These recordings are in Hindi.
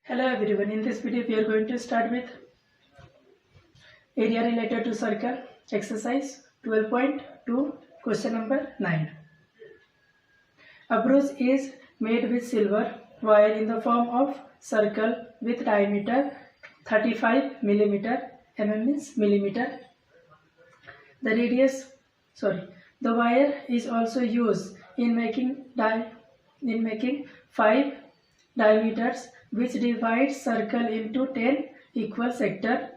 Hello everyone, in this video we are going to start with area related to circle exercise 12.2 question number 9. A brush is made with silver wire in the form of circle with diameter 35 millimeter. Means millimeter. The wire is also used in making 5 diameters which divides circle into 10 equal sector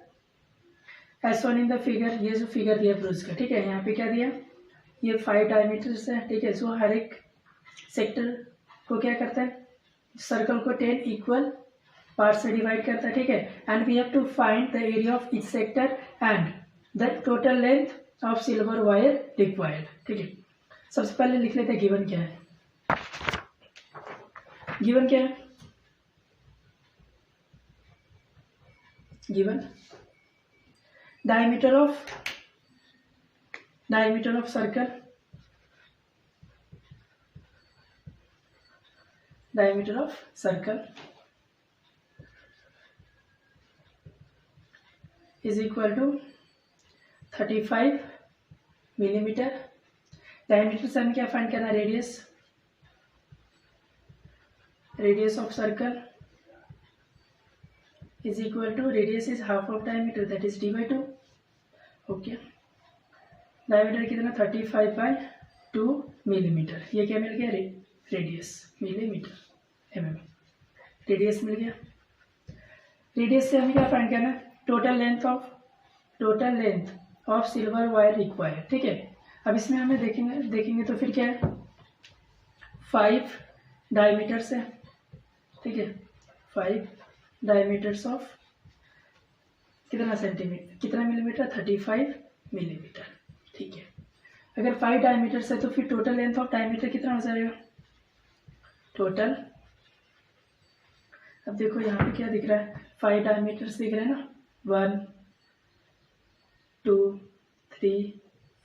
as shown in the figure. ये जो फिगर दिया ब्रूज का, ठीक है, यहाँ पे क्या दिया, ये 5 डायमीटर्स है, ठीक है, जो हर एक सेक्टर को क्या करता है, सर्कल को 10 इक्वल पार्ट से डिवाइड करता है, ठीक है. And we have to find the area of each sector and the total length of silver wire required. ठीक है, सबसे पहले लिख लेते हैं गिवन क्या है. गिवन क्या है, given diameter of circle is equal to 35 millimeter. Diameter से हमें क्या फाइंड करना है, radius of circle is equal to radius is half of diameter, that is d by 2. Okay, diameter कितना 35/2 मिलीमीटर. ये क्या मिल गया, रेडियस मिलीमीटर mm. रेडियस मिल गया. रेडियस से हमें क्या फाइंड करना है, total length of silver wire required. ठीक है, अब इसमें हमें देखेंगे तो फिर क्या है, 5 डायमीटर से, ठीक है, 5 डायमीटर्स ऑफ कितना मिलीमीटर, 35 मिलीमीटर. ठीक है, अगर 5 डायमीटर्स है तो फिर टोटल लेंथ ऑफ डायमीटर कितना हो जाएगा, टोटल. अब देखो यहाँ पे क्या दिख रहा है, 5 डायमीटर्स दिख रहे हैं ना, 1 2 3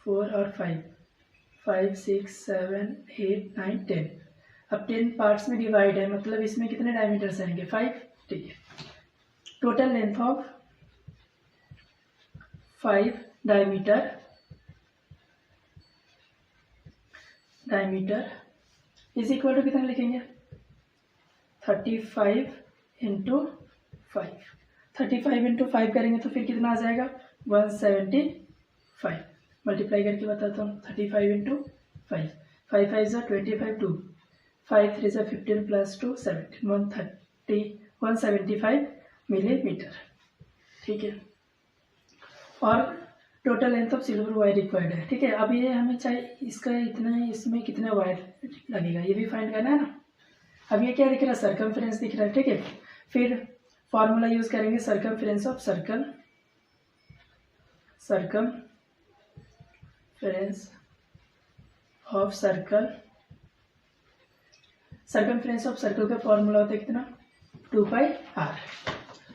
4 और 5 6 7 8 9 10. अब 10 पार्ट्स में डिवाइड है, मतलब इसमें कितने डायमीटर्स आएंगे, 5. ठीक है, total length of 5 diameter is equal to कितना लिखेंगे, 35 इंटू 5. 35 इंटू 5 करेंगे तो फिर कितना आ जाएगा, 175. मल्टीप्लाई करके बताता हूँ, 35 इंटू 5, 5 5 ज़ा 25, 2 5 3 ज़ा 15 प्लस 2 17, 175 मिलीमीटर. ठीक है, और total length of silver wire required है. ठीक है, अब ये हमें चाहिए इसका इतना, इसमें कितने वायर लगेगा ये भी फाइंड करना है ना. अब ये क्या दिख रहा है, सर्कमफ्रेंस दिख रहा है. ठीक है, फिर फॉर्मूला यूज करेंगे, सर्कमफ्रेंस ऑफ सर्कल का फॉर्मूला होता है कितना, 2πr.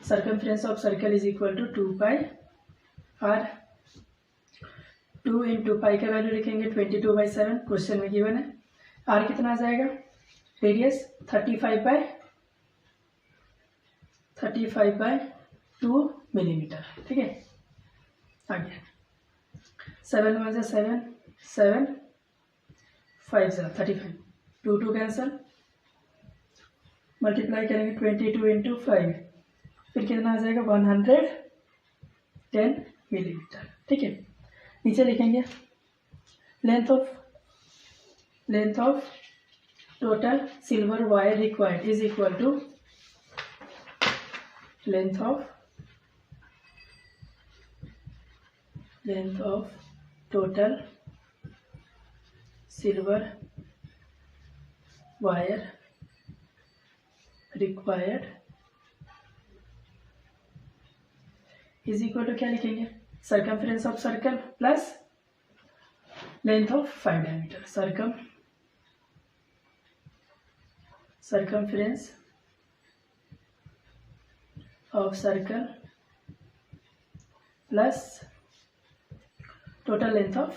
Circumference of circle is equal to 2πr. 2 into pi का वैल्यू लिखेंगे 22/7, क्वेश्चन में गिवन है. r कितना आ जाएगा, रेडियस 35/2 मिलीमीटर. ठीक है, आगे 7 1 ज़ा 7 7 5 ज़ा 35, 2 2 कैंसल, मल्टीप्लाई करेंगे 22 इंटू 5, फिर कितना आ जाएगा, 110 मिलीमीटर. ठीक है, नीचे लिखेंगे length of total silver wire required is equal to length of total silver wire required is equal to क्या लिखेंगे, circumference of circle plus length of 5 diameter. Circumference of circle plus total length of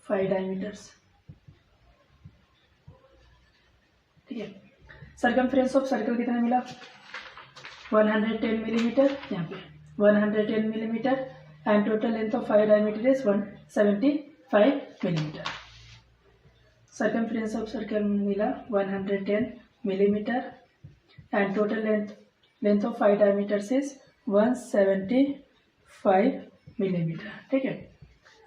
5 diameters. है। सर्कमफ्रेंस ऑफ सर्कल कितना मिला 110 मिलीमीटर, यहाँ पे 110 millimetre and total length of 5 diameter is 175 millimetre. Circumference of circle मिला 110 millimetre and total length of 5 diameters is 175 millimetre. ठीक है,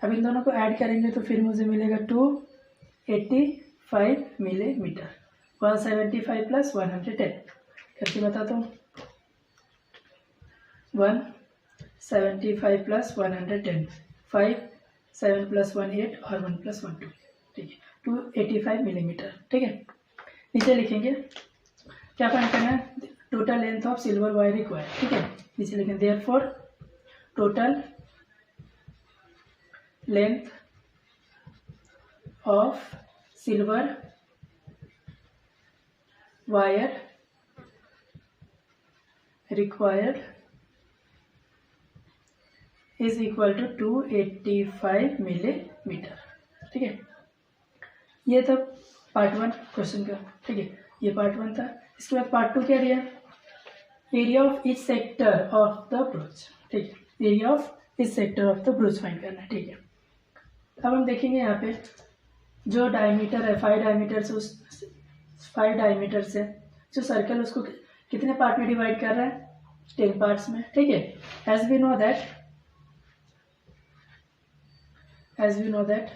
अब इन दोनों को ऐड करेंगे तो फिर मुझे मिलेगा 285 मिलीमीटर। 175 प्लस 110 करके बताता हूँ। 175 प्लस 110, 5, 7 प्लस 1 8 और 1 प्लस 1 2। ठीक है, 285 मिलीमीटर। ठीक है, नीचे लिखेंगे क्या फाइंड करना है, total length of silver wire required. ठीक है, नीचे लिखेंगे therefore total length of silver wire required is equal to 285 millimetre. ठीक है, ये था पार्ट 1 क्वेश्चन का। ठीक है, ये पार्ट 1 था। इसके बाद पार्ट 2 क्या दिया, area of each sector of the ब्रूच। ठीक है, area of each sector of the ब्रूच find करना है। ठीक है, अब हम देखेंगे यहाँ पे जो डायमीटर है 5 डायमीटर से, उस 5 डायमीटर से जो सर्कल उसको कितने पार्ट में डिवाइड कर रहा है, 10 पार्ट्स में। ठीक है, एज वी नो दैट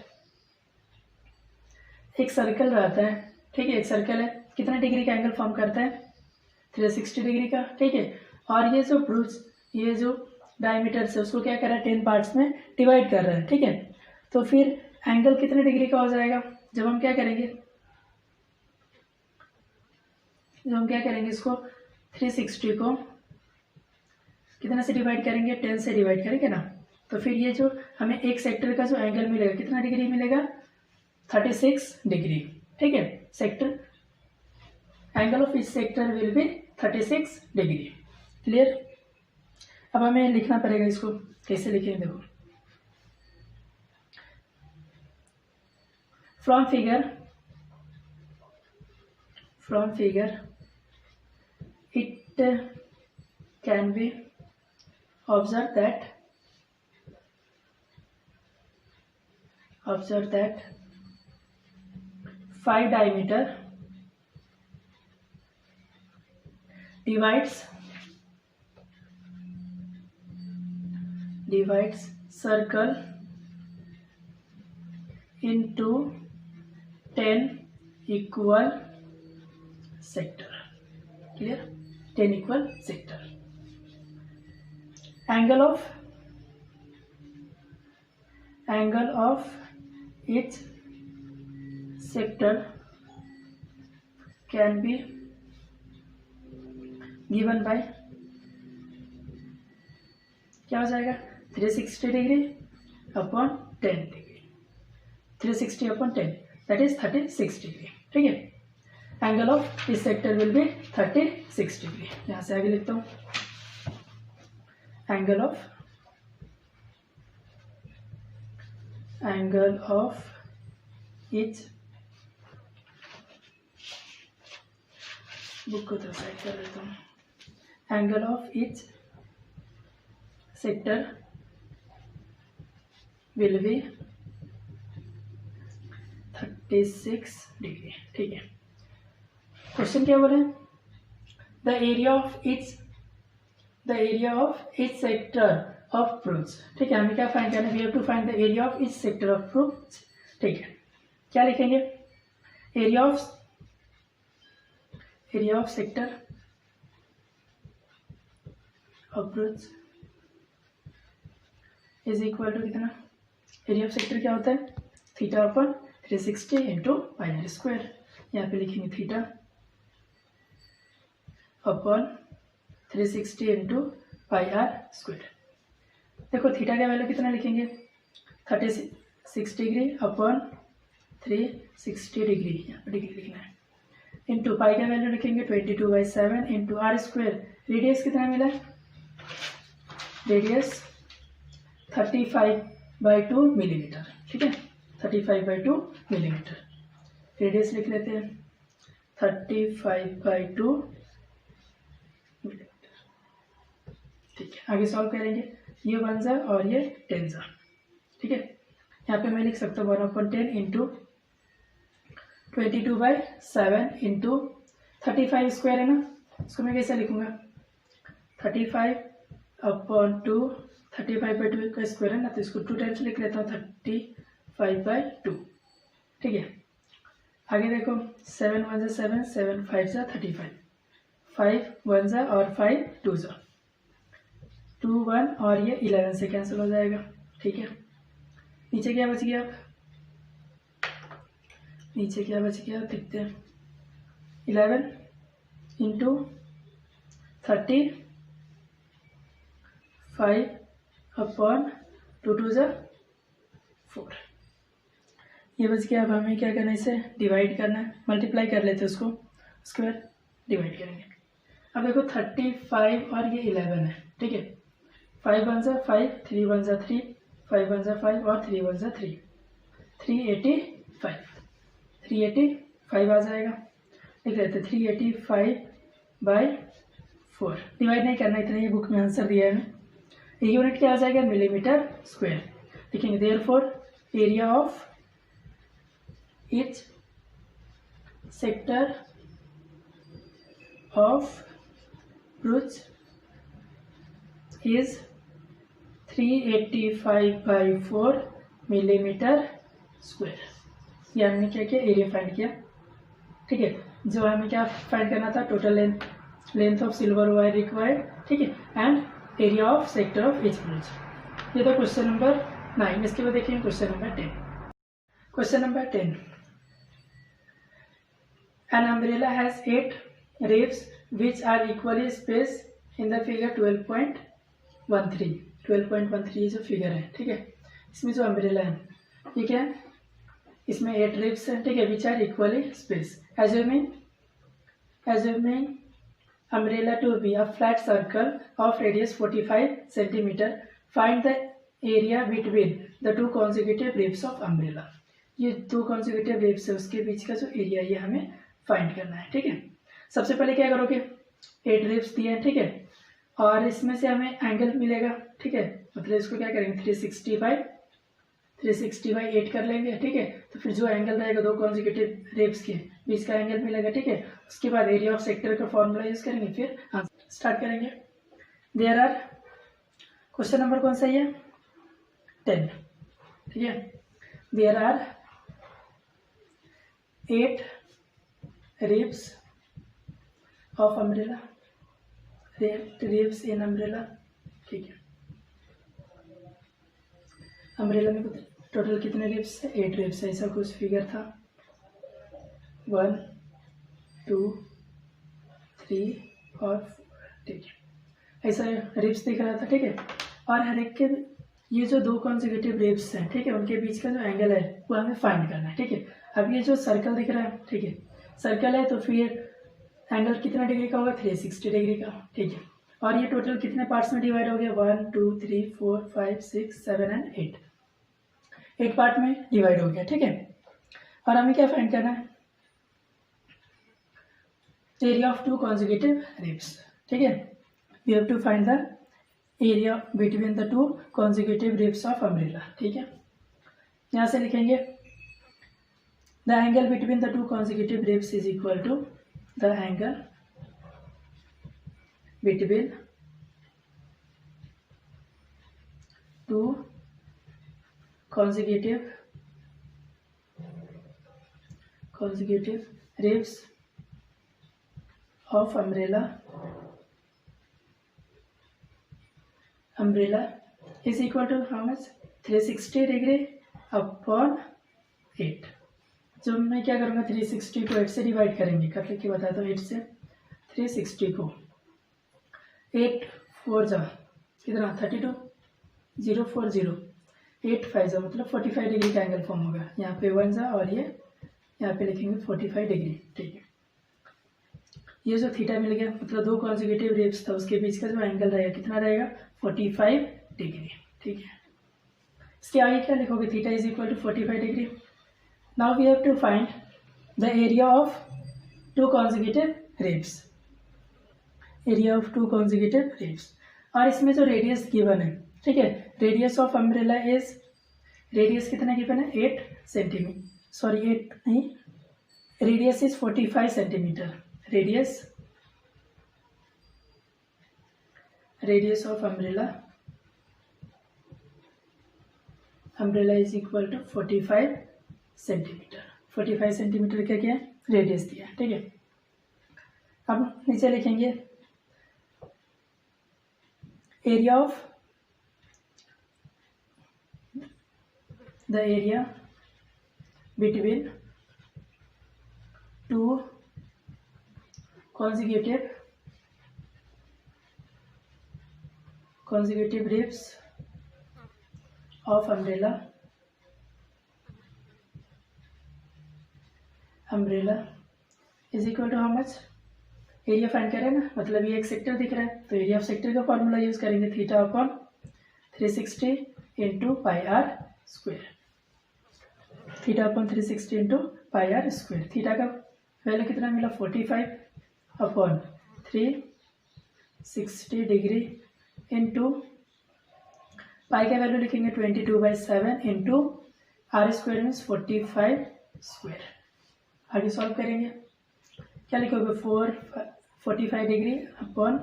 एक सर्कल रहता है। ठीक है, एक सर्कल है, कितना डिग्री का एंगल फॉर्म करता है, 360 डिग्री का। ठीक है, और ये जो ब्रूच, ये जो डायमीटर से उसको क्या कर रहा है, 10 पार्ट्स में डिवाइड कर रहा है। ठीक है, तो फिर एंगल कितने डिग्री का हो जाएगा, जब हम क्या करेंगे इसको 360 को कितना से डिवाइड करेंगे, 10 से डिवाइड करेंगे ना, तो फिर ये जो हमें एक सेक्टर का जो एंगल मिलेगा कितना डिग्री मिलेगा, 36 डिग्री। ठीक है, सेक्टर एंगल ऑफ इस sector will be 36 degree. Clear. अब हमें लिखना पड़ेगा, इसको कैसे लिखेंगे देखो, from figure it can be observed that 5 diameter divides circle into 10 equal sector. Clear? 10 equal sector. Angle of each sector can be given by, क्या हो जाएगा, 360 degree upon 10 degree, 360 upon 10 that is 36 degree. ठीक है, एंगल ऑफ इस सेक्टर विल बी 36 डिग्री। यहाँ से आगे लिखता हूँ, एंगल ऑफ ईच, बुक को तो साइड कर देता हूँ, angle of each sector will be 36 degree. ठीक है, क्वेश्चन क्या बोले, the area of each sector of brooch. ठीक है, हमें क्या फाइंड करना है, we have to find the area of each sector of brooch. ठीक है, क्या लिखेंगे, area of sector of brooch is equal to कितना, एरिया ऑफ सेक्टर क्या होता है, theta upon 360 into pi are square. यहाँ पे लिखेंगे theta upon 360 into pi are square. देखो थीटा का वैल्यू कितना लिखेंगे, 36 डिग्री अपॉन 360 डिग्री, यहाँ पर डिग्री लिखना है, इंटू पाई का वैल्यू लिखेंगे 22/7 इंटू आर स्क्वायर। रेडियस कितना मिला, रेडियस 35/2 मिलीमीटर। ठीक है, 35/2 मिलीमीटर रेडियस लिख लेते हैं। 35/2 मिलीमीटर। ठीक है, आगे सॉल्व करेंगे। ये 1 जा और ये 10 जा। ठीक है, यहाँ पे मैं लिख सकता हूँ 1/10 इंटू 22/7 इंटू 35 स्क्वायर है ना, इसको मैं कैसे लिखूंगा 35/2 35/2 का स्क्वायर है ना, तो इसको 2 टाइम्स लिख लेता हूँ 35/2। ठीक है, आगे देखो 7 1 जा 7 7 5 जा 35 5 1 जा और 5 2 जा 2 1 और ये 11 से कैंसिल हो जाएगा। ठीक है, नीचे क्या बच गया, नीचे क्या बच गया देखते हैं 11 इंटू 35/2 2 जा 4, ये बच गया। अब हमें क्या करना है, इसे डिवाइड करना है, मल्टीप्लाई कर लेते हैं उसको, उसके बाद डिवाइड करेंगे। अब देखो 35 और ये 11 है। ठीक है, 5 1 जा 5 3 1 जा 3 5 1 जा 5 और 3 1 जा 3 385 385 आ जाएगा। लिख लेते 385/4, डिवाइड नहीं करना, इतना ही बुक में आंसर दिया है। ये यूनिट क्या आ जाएगा मिलीमीटर स्क्वायर। लिखेंगे therefore area of each sector of bruch is 385/4 millimetre square. ये हमने क्या किया, एरिया फाइंड किया। ठीक है, जो हमें क्या फाइंड करना था, total length of silver wire required. ठीक है, and area of sector of each brooch. ये तो क्वेश्चन नंबर 9। इसके बाद देखेंगे question number 10। Question number 10, an umbrella has 8 ribs which are equally spaced in the figure 12.13 12.13 जो फिगर है। ठीक है, इसमें जो अम्ब्रेला है ये क्या है, इसमें 8 रिब्स है। ठीक है, which are equally space. assuming umbrella to be a flat circle of radius 45 centimeter, find the area between the two consecutive ribs of umbrella। ये 2 consecutive ribs है, उसके बीच का जो एरिया ये हमें फाइंड करना है। ठीक है, सबसे पहले क्या करोगे, 8 रिब्स दिए हैं। ठीक है, और इसमें से हमें एंगल मिलेगा। ठीक है, मतलब इसको क्या करेंगे 360/8 कर लेंगे। ठीक है, तो फिर जो एंगल रहेगा 2 कॉन्जिक्यूटिव रिब्स के बीच का एंगल मिलेगा। ठीक है, उसके बाद एरिया ऑफ सेक्टर का फॉर्मूला यूज करेंगे, फिर स्टार्ट करेंगे। देयर आर, क्वेश्चन नंबर कौन सा है, 10। ठीक है, there are 8 ribs of umbrella, 8 ribs in umbrella। ठीक है, अम्ब्रेला में टोटल कितने रिब्स है, 8 रिब्स है, ऐसा कुछ फिगर था। 1 2 3 और 4। ठीक है, ऐसा रिब्स दिख रहा था। ठीक है, और हर एक के ये जो 2 कॉन्जिक्यूटिव रिब्स हैं, ठीक है, उनके बीच का जो एंगल है वो हमें फाइंड करना है। ठीक है, अब ये जो सर्कल दिख रहा है, ठीक है, सर्कल है तो फिर एंगल कितना डिग्री का होगा, 360 डिग्री का। ठीक है, और ये टोटल कितने पार्ट्स में डिवाइड हो गया, 1 2 3 4 5 6 7 एंड 8 पार्ट में डिवाइड हो गया। ठीक है, और हमें क्या फाइंड करना है, एरिया ऑफ 2 कॉन्जिक्यूटिव रिब्स। ठीक है, we have to find the area between the 2 consecutive ribs of umbrella. ठीक है, यहाँ से लिखेंगे the angle between the 2 consecutive ribs is equal to the angle between 2 consecutive ribs of umbrella is equal to how much, 360 degree upon 8। जो मैं क्या करूँगा, 360 को 8 से डिवाइड करेंगे, कर लेके बताता हूँ। 8 से 360 को 8 4 जा कितना 32 0 4 0 8 5 जा मतलब 45 डिग्री का एंगल फॉर्म होगा। यहाँ पे 1 जा और ये यहाँ पे लिखेंगे 45 डिग्री। ठीक है, ये जो थीटा मिल गया मतलब 2 कॉन्जिक्यूटिव रिब्स था उसके बीच का जो एंगल रहेगा कितना रहेगा, 45 डिग्री। ठीक है, इसके आगे क्या लिखोगे, theta is equal to 45 degree. Now we have to find the area of 2 consecutive ribs, area of 2 consecutive ribs. और इसमें जो रेडियस गिवन है, ठीक है, radius of umbrella is, radius कितना गिवन है 8 सेंटीमीटर, सॉरी 8 नहीं, radius is 45 centimetre, radius of umbrella is equal to 45 centimetre. 45 centimetre का क्या है रेडियस दिया, ठीक है। अब नीचे लिखेंगे area of the area between 2 consecutive ribs of umbrella is equal to how much, area find करें ना, मतलब ये एक सेक्टर दिख रहा है तो एरिया ऑफ सेक्टर का फॉर्मूला यूज करेंगे theta upon 360 into pi are square, theta upon 360 into pi are square. Theta का वैल्यू कितना मिला 45 अपॉन 360 डिग्री इंटू पाई का वैल्यू लिखेंगे 22/7 into R square means 45 square. आगे सॉल्व करेंगे, क्या लिखोगे 45 degree upon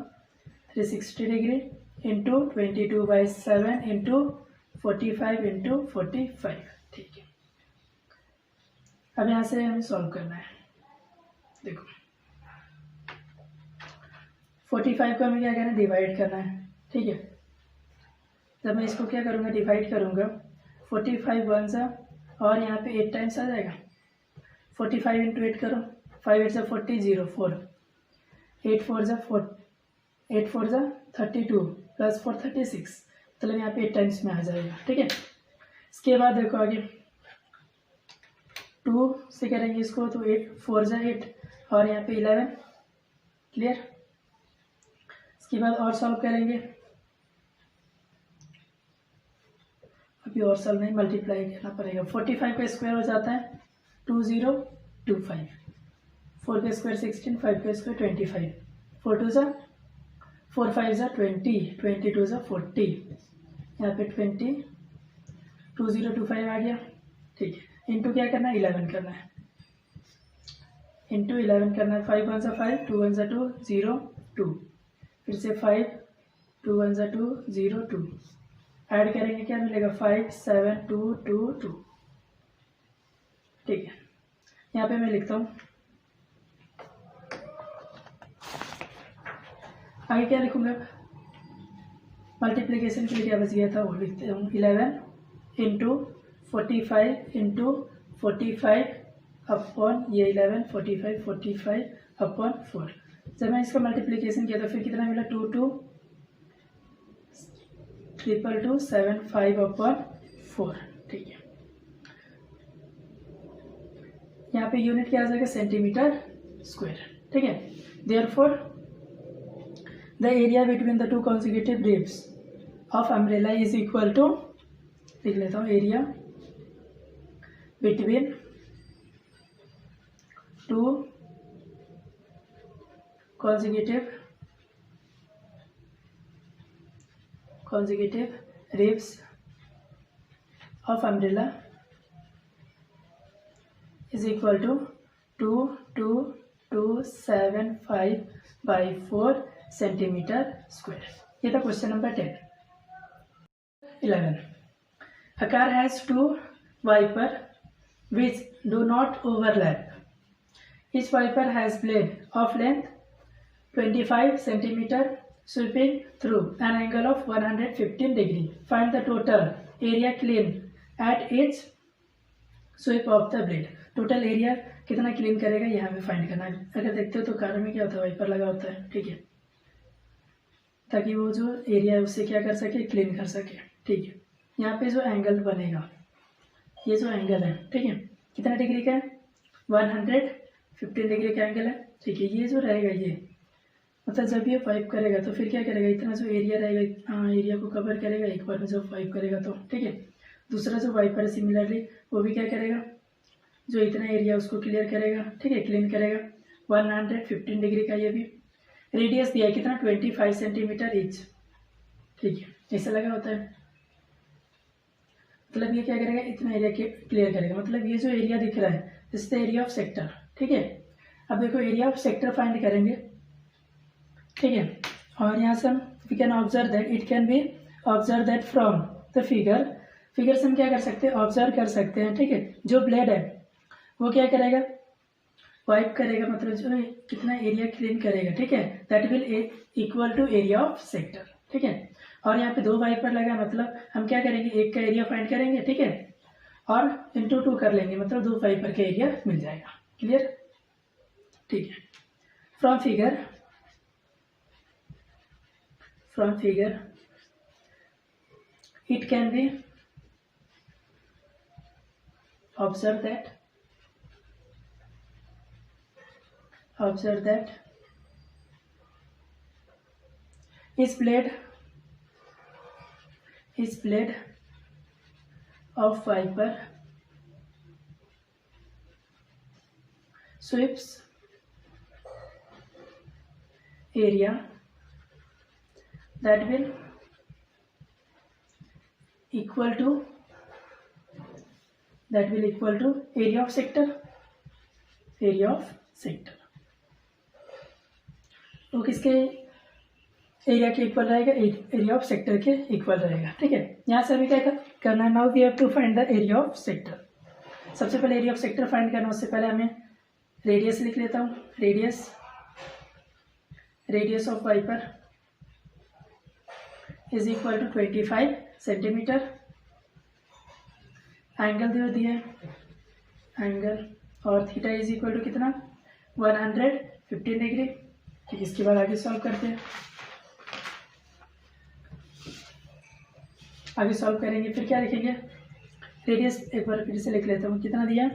360 degree into 22/7 into 45 into 45, ठीक है। अब यहाँ से हमें सॉल्व करना है, देखो 45 को हमें क्या करना है डिवाइड करना है, ठीक है। जब मैं इसको क्या करूँगा डिवाइड करूँगा 45 वन सा और यहाँ पे 8 टाइम्स आ जाएगा, 45 इंटू 8 करो, 5 8 सा 40 0 4, 8 4 सा 32 प्लस 4 36, मतलब यहाँ पे 8 टाइम्स में आ जाएगा, ठीक है। इसके बाद देखो आगे 2 से करेंगे इसको तो 8 4 सा 8 और यहाँ पे 11, क्लियर। इसके बाद और सॉल्व करेंगे, अभी और सॉल्व नहीं मल्टीप्लाई करना पड़ेगा। 45 का स्क्वायर हो जाता है 2025, 4 का स्क्वायर 16, 5 का स्क्वायर 25, 4 2 सा 4 5 सा 20, 22 सा 40, यहाँ पे 2025 आ गया, ठीक है। इंटू क्या करना है 11 करना है, इंटू 11 करना है, 5 1 सा 5, 2 1 सा 2 0 2, फिर से 5 2 1 सा 2 0 2, ऐड करेंगे क्या मिलेगा 5 7 2 2 2, ठीक है। यहाँ पे मैं लिखता हूँ, आगे क्या लिखूंगा, मल्टीप्लिकेशन के लिए क्या बच गया था वो लिखते हूँ 11 इंटू 45 इंटू 45 अपॉन ये 11 45 अपॉन 4। जब मैं इसका मल्टीप्लिकेशन किया तो फिर कितना मिला 2 2 2 7 5 अपॉन 4, ठीक है। यहाँ पे यूनिट क्या आ जाएगा सेंटीमीटर स्क्वायर, ठीक है। Therefore the area between the 2 consecutive ribs of umbrella is equal to, लिख लेता हूँ, area between 2 consecutive ribs of umbrella is equal to 2275/4 centimetre square. ये था question number 10। 11 A car has 2 wipers which do not overlap. Each wiper has blade of length 25 centimeter sweeping through an angle of 115 degree. Find the total area clean at each sweep of the blade. Total area कितना क्लीन करेगा यहाँ पे फाइंड करना है। अगर देखते हो तो कार में क्या होता है वाइपर लगा होता है, ठीक है, ताकि वो जो एरिया है उससे क्या कर सके क्लीन कर सके, ठीक है। यहाँ पे जो एंगल बनेगा, ये जो एंगल है, ठीक है, कितना डिग्री का है 115 डिग्री का एंगल है, ठीक है। ये जो रहेगा ये मतलब जब ये वाइप करेगा तो फिर क्या करेगा, इतना जो एरिया रहेगा एरिया को कवर करेगा एक बार में जब वाइप करेगा तो, ठीक है। दूसरा जो वाइपर है सिमिलरली वो भी क्या करेगा, जो इतना एरिया उसको क्लियर करेगा, ठीक है, क्लीन करेगा। 115 डिग्री का ये भी। रेडियस दिया है कितना 25 सेंटीमीटर ईच। ठीक है, ऐसा लगा होता है। मतलब ये क्या करेगा, इतना एरिया क्लियर करेगा। मतलब ये जो एरिया दिख रहा है this is the area of sector. ठीक है, अब देखो एरिया ऑफ सेक्टर फाइंड करेंगे। ठीक है, और यहाँ से हम we can observe that it can be observe that from the figure से हम क्या कर सकते हैं, ऑब्जर्व कर सकते हैं। ठीक है, जो ब्लेड है वो क्या करेगा, वाइप करेगा, मतलब जो है कितना एरिया क्लीन करेगा। ठीक है, that will equal to area of sector. ठीक है, और यहाँ पे 2 वाइपर लगा, मतलब हम क्या करेंगे, एक का एरिया फाइंड करेंगे। ठीक है, और इंटू 2 कर लेंगे, मतलब 2 वाइपर का एरिया मिल जाएगा। क्लियर। ठीक है, from figure it can be observed that is blade of viper sweeps area that will equal to area of sector। तो किसके एरिया के इक्वल रहेगा, एरिया ऑफ सेक्टर के इक्वल रहेगा। ठीक है, यहाँ से अभी क्या करना है, now we have to find the area of sector. सबसे पहले एरिया ऑफ सेक्टर फाइंड करना, उससे पहले हमें रेडियस लिख लेता हूँ। Radius of wiper is equal to 25 centimetre. Angle दे दिया है, एंगल और थीटा इज इक्वल टू कितना 115 डिग्री। ठीक, इसके बाद आगे सॉल्व करते हैं। आगे सॉल्व करेंगे, फिर क्या लिखेंगे, रेडियस एक बार फिर से लिख लेता हूँ, कितना दिया,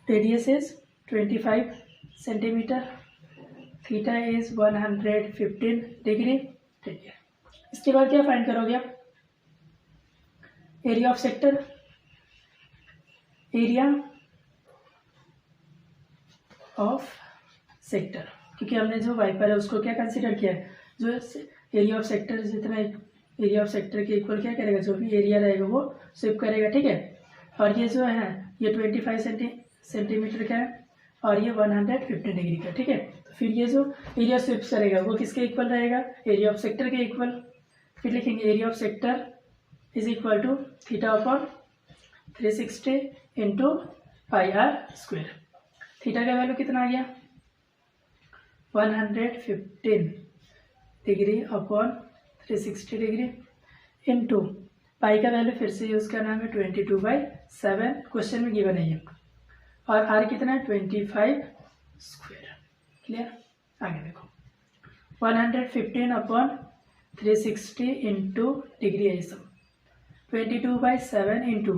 radius is 25 centimetre, theta is 115 degree. ठीक है, इसके बाद क्या फाइंड करोगे आप, एरिया ऑफ सेक्टर। क्योंकि हमने जो वाइपर है उसको क्या कंसीडर किया है, जो एरिया ऑफ सेक्टर जितना एरिया ऑफ सेक्टर के इक्वल क्या करेगा, जो भी एरिया रहेगा वो स्विप करेगा। ठीक है, और ये जो है ये 25 सेंटीमीटर का है और ये 115 डिग्री का। ठीक है, तो फिर ये जो एरिया स्विप करेगा वो किसके इक्वल रहेगा, एरिया ऑफ सेक्टर के इक्वल। फिर लिखेंगे area of sector is equal to theta upon 360 into pi are square. Theta का वैल्यू कितना आ गया 115 degree upon 360 degree into pi का वैल्यू फिर से यूज़ करना है 22/7, क्वेश्चन में गिवन है ये, और आर कितना है 25 स्क्वायर। क्लियर, आगे देखो 115 अपॉन 360 इंटू डिग्री है सब 22/7 इंटू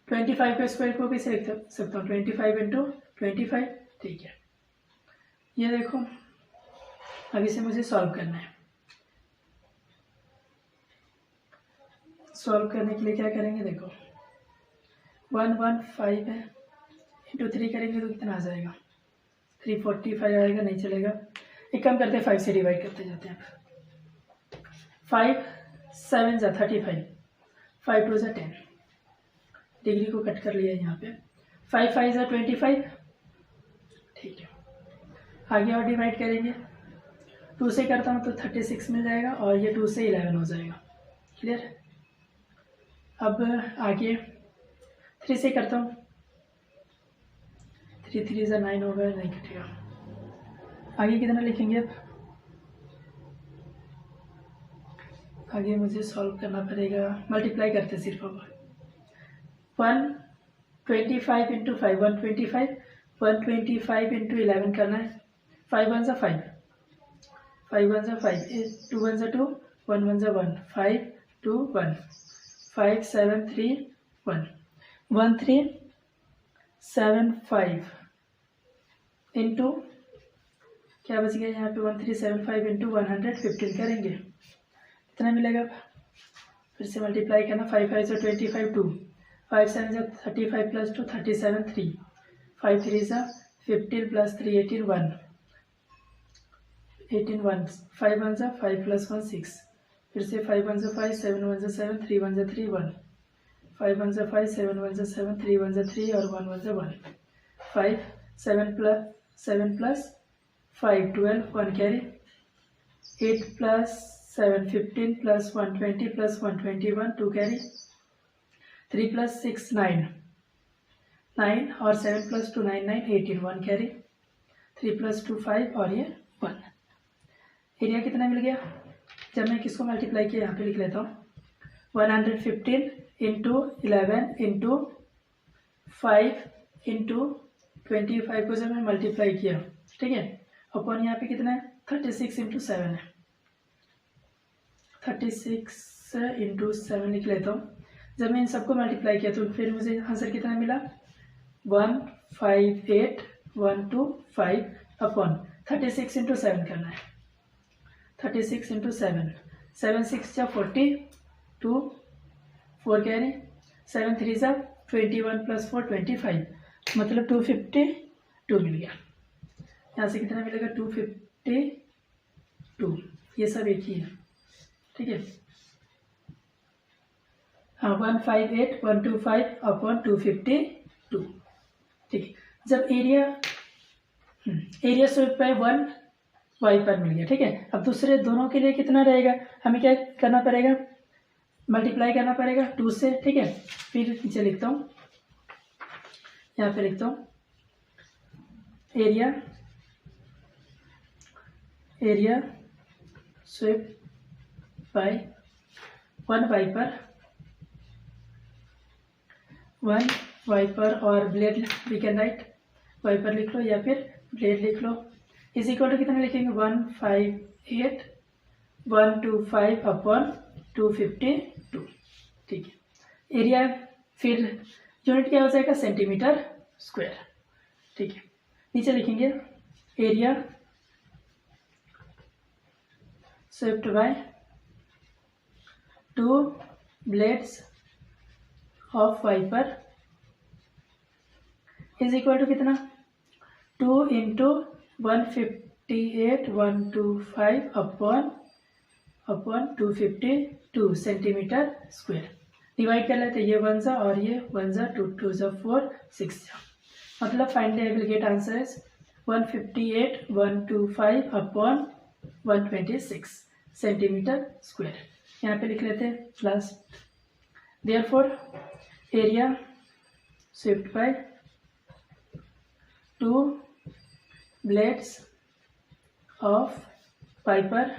25 का स्क्वायर को कैसे लिख सकता हूँ 25 इंटू 25। ठीक है, ये देखो अभी से मुझे सॉल्व करना है। सॉल्व करने के लिए क्या करेंगे, देखो 115 है इंटू 3 करेंगे तो कितना आ जाएगा 345 आएगा, नहीं चलेगा। एक काम करते हैं 5 से डिवाइड करते जाते हैं। 5 7 जा 35, 5 2 जा 10, डिग्री को कट कर लिया यहाँ पे, 5 5 जा 25। ठीक है, आगे और डिवाइड करेंगे, 2 से करता हूँ तो 36 मिल जाएगा और ये 2 से 11 हो जाएगा। क्लियर, अब आगे 3 से करता हूँ, 3 3 जा 9 होगा, नहीं कटेगा। आगे कितना लिखेंगे अब, आगे मुझे सॉल्व करना पड़ेगा, मल्टीप्लाई करते सिर्फ। अब 125 इंटू 5 125, 125 इंटू 11 करना है। 5 1 जा 5, 5 1 जा 5, 2 1 जा 2, 1 1 जा 1, 5 2 1, 5 7 3 1, 1 3 7 5 इंटू क्या बच गया यहाँ पे 1375 इंटू 115 करेंगे, कितना मिलेगा। फिर से मल्टीप्लाई करना, 5 5 जा 25 2, 5 7 जा 35 प्लस 2 37 3, 5 3 जा 15 प्लस 3 18 1 18 1 5 1 जा 5 प्लस 1 6 फिर से 5 1 जा 5 7 1 जा 7 3 1 जा 3 1 5 1 जा 5 7 1 जा 7 3 1 जा 3 और 1 1 जा 1 5 7 plus 5 12 1 carry 8 plus 7 15 plus 1 20 plus 1 21 2 carry 3 plus 6 9 9 और 7 प्लस 2 9 9 18 1 कैरी 3 प्लस 2 5 और ये 1। एरिया कितना मिल गया? जब मैं किसको मल्टीप्लाई किया यहाँ पे लिख लेता हूँ 115 इंटू 11 इंटू 5 इंटू 25 को जब मैं मल्टीप्लाई किया, ठीक है, अपॉन यहाँ पे कितना है 36 इंटू 7 है, 36 इंटू 7 लिख लेता हूँ। जब मैं इन सबको मल्टीप्लाई किया तो फिर मुझे आंसर कितना मिला 158,125 अपॉन 36 इंटू 7 करना है, 36 इंटू 7 7 6 जा 40 2 4 कैरी 7 3 जा 21 प्लस 4 25 मतलब 252 मिल गया। यहाँ से कितना मिलेगा 252, ये सब एक ही है, ठीक है। हाँ 158,125 अपॉन 252, ठीक है। जब एरिया स्वीप पे 1 वाई पर मिल गया, ठीक है। अब दूसरे दोनों के लिए कितना रहेगा, हमें क्या करना पड़ेगा, मल्टीप्लाई करना पड़ेगा 2 से, ठीक है। फिर नीचे लिखता हूँ, यहाँ पे लिखता हूँ एरिया स्वीप बाय 1 वाइपर और blade we can write, wiper लिख लो या फिर ब्लेड लिख लो, इज इक्वल टू कितना लिखेंगे 158,125 अपॉन 252, ठीक है। एरिया फिर यूनिट क्या हो जाएगा सेंटीमीटर स्क्वायर, ठीक है। नीचे लिखेंगे area swept by 2 blades of wiper is equal to कितना 2 into 158,125 upon 252 centimetre square. Divide कर लेते, ये 1 जा और ये 1 जा 2 2 जा 4 6 जा, मतलब finally I will get answer is 158,125 upon 126 centimetre square. यहाँ पे लिख लेते हैं plus, therefore area swept by 2 blades of wiper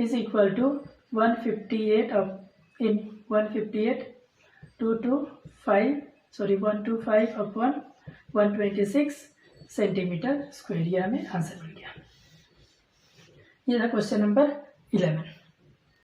is equal to 125 upon 126 centimetre square. ये हमें आंसर मिल गया। ये था क्वेश्चन नंबर 11।